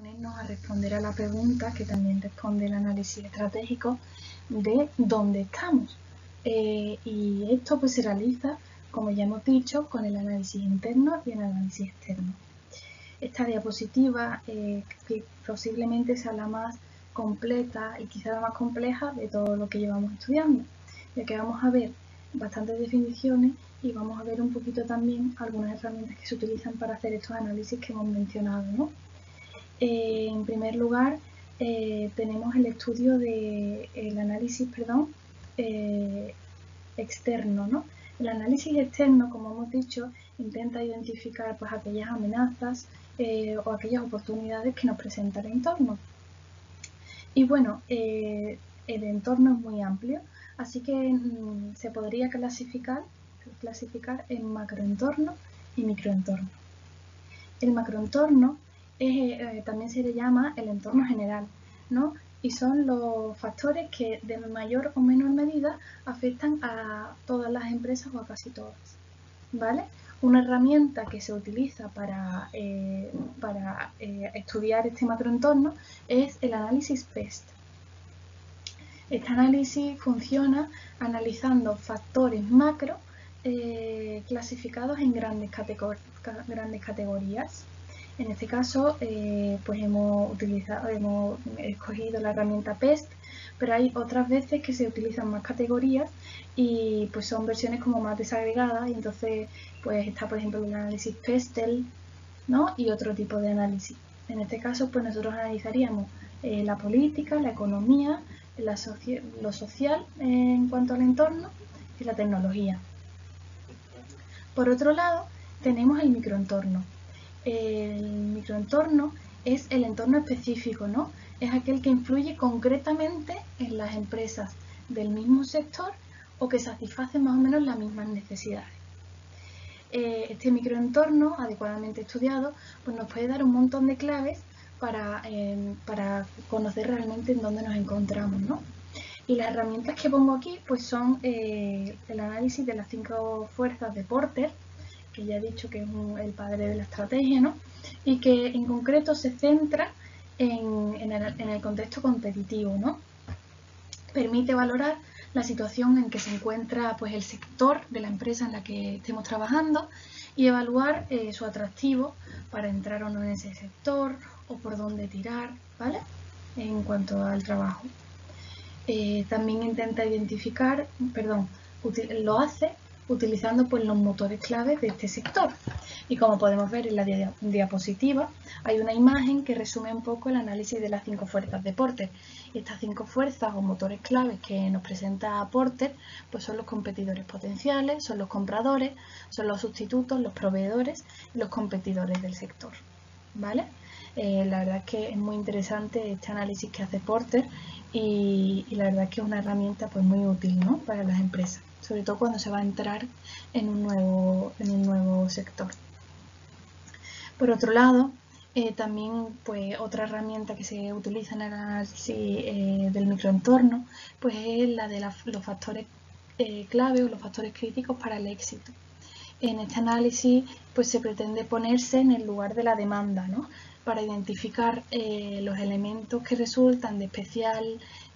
ponernos a responder a la pregunta que también responde el análisis estratégico de dónde estamos. Y esto pues se realiza, como ya hemos dicho, con el análisis interno y el análisis externo. Esta diapositiva que posiblemente sea la más completa y quizá la más compleja de todo lo que llevamos estudiando, ya que vamos a ver bastantes definiciones y vamos a ver un poquito también algunas herramientas que se utilizan para hacer estos análisis que hemos mencionado, ¿no? En primer lugar, tenemos el estudio del análisis, externo, ¿no? El análisis externo, como hemos dicho, intenta identificar pues, aquellas amenazas o aquellas oportunidades que nos presenta el entorno. Y bueno, el entorno es muy amplio, así que se podría clasificar en macroentorno y microentorno. El macroentorno también se le llama el entorno general, ¿no? Y son los factores que de mayor o menor medida afectan a todas las empresas o a casi todas, ¿vale? Una herramienta que se utiliza para estudiar este macroentorno es el análisis PEST. Este análisis funciona analizando factores macro clasificados en grandes categorías. En este caso, pues hemos escogido la herramienta PEST, pero hay otras veces que se utilizan más categorías y pues son versiones como más desagregadas, y entonces pues está por ejemplo el análisis PESTEL, ¿no? Y otro tipo de análisis. En este caso pues nosotros analizaríamos la política, la economía, lo social en cuanto al entorno y la tecnología. Por otro lado, tenemos el microentorno. El microentorno es el entorno específico, ¿no? Es aquel que influye concretamente en las empresas del mismo sector o que satisfacen más o menos las mismas necesidades. Este microentorno, adecuadamente estudiado, pues nos puede dar un montón de claves para conocer realmente en dónde nos encontramos, ¿no? Y las herramientas que pongo aquí pues son el análisis de las 5 fuerzas de Porter, que ya he dicho que es el padre de la estrategia, ¿no? Y que en concreto se centra en el contexto competitivo, ¿no? Permite valorar la situación en que se encuentra pues, el sector de la empresa en la que estemos trabajando y evaluar su atractivo para entrar o no en ese sector o por dónde tirar, ¿vale? En cuanto al trabajo. También intenta identificar, lo hace utilizando pues, los motores claves de este sector. Y como podemos ver en la diapositiva, hay una imagen que resume un poco el análisis de las 5 fuerzas de Porter. Y estas 5 fuerzas o motores claves que nos presenta Porter pues son los competidores potenciales, son los compradores, son los sustitutos, los proveedores y los competidores del sector, ¿vale? La verdad es que es muy interesante este análisis que hace Porter y la verdad es que es una herramienta pues, muy útil, ¿no? Para las empresas, sobre todo cuando se va a entrar en un nuevo sector. Por otro lado, también pues, otra herramienta que se utiliza en el análisis del microentorno pues, es la de los factores clave o los factores críticos para el éxito. En este análisis pues, se pretende ponerse en el lugar de la demanda, ¿no? Para identificar los elementos que resultan de especial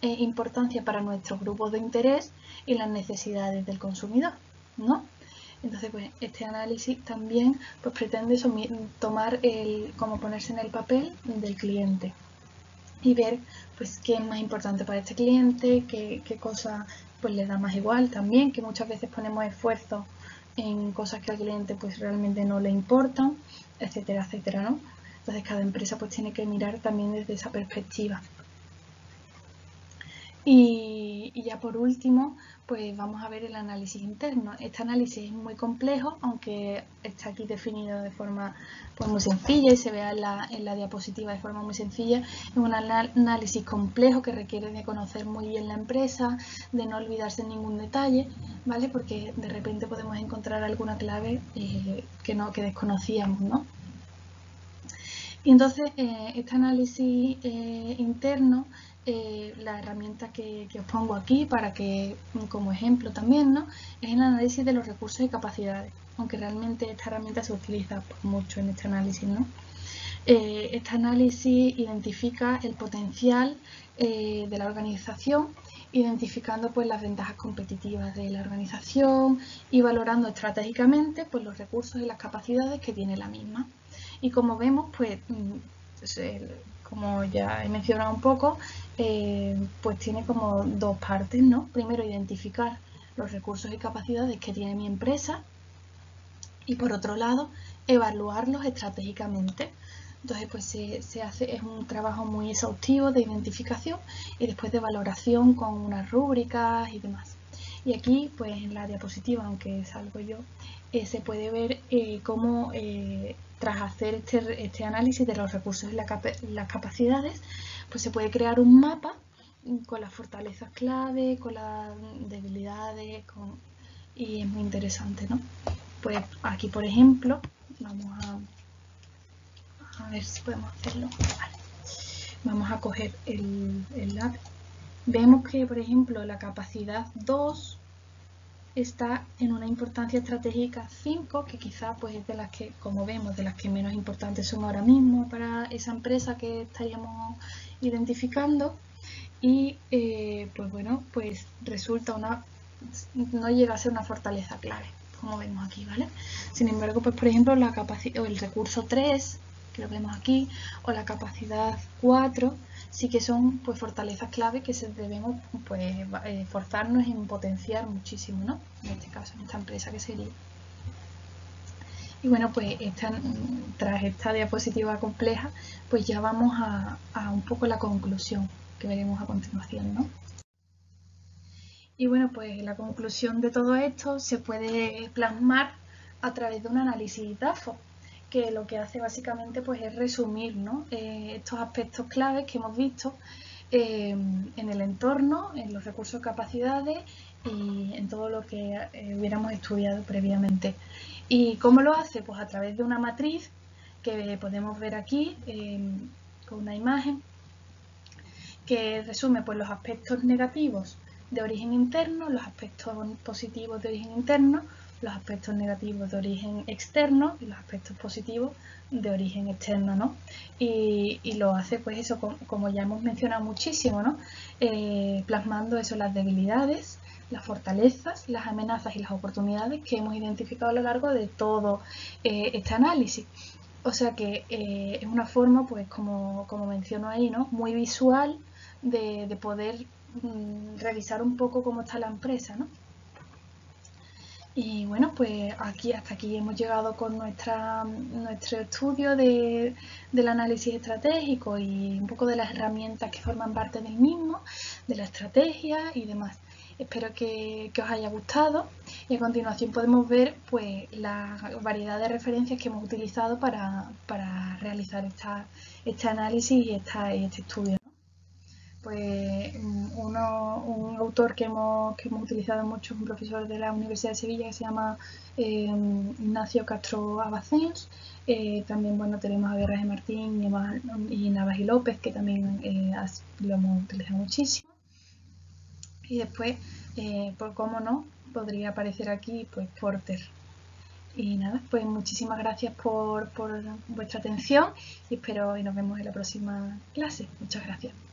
importancia para nuestros grupos de interés y las necesidades del consumidor, ¿no? Entonces, pues, este análisis también pues, pretende tomar como ponerse en el papel del cliente y ver pues, qué es más importante para este cliente, qué cosa pues, le da más igual también, que muchas veces ponemos esfuerzo en cosas que al cliente pues, realmente no le importan, etcétera, etcétera, ¿no? Entonces, cada empresa pues, tiene que mirar también desde esa perspectiva. Y ya por último, pues vamos a ver el análisis interno. Este análisis es muy complejo, aunque está aquí definido de forma pues, muy sencilla y se vea en la diapositiva de forma muy sencilla. Es un análisis complejo que requiere de conocer muy bien la empresa, de no olvidarse en ningún detalle, ¿vale? Porque de repente podemos encontrar alguna clave que desconocíamos, ¿no? Y entonces, este análisis interno, la herramienta que os pongo aquí para que, como ejemplo también, ¿no? Es el análisis de los recursos y capacidades, aunque realmente esta herramienta se utiliza mucho en este análisis, ¿no? Este análisis identifica el potencial de la organización, identificando pues las ventajas competitivas de la organización y valorando estratégicamente pues los recursos y las capacidades que tiene la misma. Y como vemos, pues como ya he mencionado un poco, pues tiene como dos partes, ¿no? Primero, identificar los recursos y capacidades que tiene mi empresa y por otro lado, evaluarlos estratégicamente. Entonces, pues es un trabajo muy exhaustivo de identificación y después de valoración con unas rúbricas y demás. Y aquí, pues en la diapositiva, aunque salgo yo, se puede ver cómo tras hacer este análisis de los recursos y las capacidades, pues se puede crear un mapa con las fortalezas clave, con las debilidades, y es muy interesante, ¿no? Pues aquí, por ejemplo, vamos a ver si podemos hacerlo. Vale. Vamos a coger el lápiz. Vemos que, por ejemplo, la capacidad 2 está en una importancia estratégica 5, que quizás pues, es de las que, como vemos, de las que menos importantes son ahora mismo para esa empresa que estaríamos identificando. Y pues bueno, pues resulta no llega a ser una fortaleza clave, como vemos aquí, ¿vale? Sin embargo, pues por ejemplo, la capacidad o el recurso 3, que lo vemos aquí, o la capacidad 4, sí que son pues fortalezas clave que debemos pues forzarnos en potenciar muchísimo, ¿no? En este caso, en esta empresa que sería. Y bueno, pues tras esta diapositiva compleja, pues ya vamos a un poco la conclusión que veremos a continuación, ¿no? Y bueno, pues la conclusión de todo esto se puede plasmar a través de un análisis DAFO, que lo que hace básicamente pues es resumir, ¿no? Estos aspectos claves que hemos visto en el entorno, en los recursos, capacidades y en todo lo que hubiéramos estudiado previamente. ¿Y cómo lo hace? Pues a través de una matriz que podemos ver aquí con una imagen que resume pues, los aspectos negativos de origen interno, los aspectos positivos de origen interno, los aspectos negativos de origen externo y los aspectos positivos de origen externo, ¿no? Y lo hace, pues eso, como ya hemos mencionado muchísimo, ¿no? Plasmando eso, las debilidades, las fortalezas, las amenazas y las oportunidades que hemos identificado a lo largo de todo este análisis. O sea que es una forma, pues como menciono ahí, ¿no? Muy visual de poder revisar un poco cómo está la empresa, ¿no? Y bueno, pues hasta aquí hemos llegado con nuestro estudio del análisis estratégico y un poco de las herramientas que forman parte del mismo, de la estrategia y demás. Espero que os haya gustado y a continuación podemos ver pues, la variedad de referencias que hemos utilizado para realizar este análisis y este estudio. Pues un autor que hemos utilizado mucho es un profesor de la Universidad de Sevilla que se llama Ignacio Castro Abacéns. También bueno, tenemos a Guerra de Martín y Navas y López, que también lo hemos utilizado muchísimo. Y después, por cómo no, podría aparecer aquí pues Porter. Y nada, pues muchísimas gracias por vuestra atención y espero y nos vemos en la próxima clase. Muchas gracias.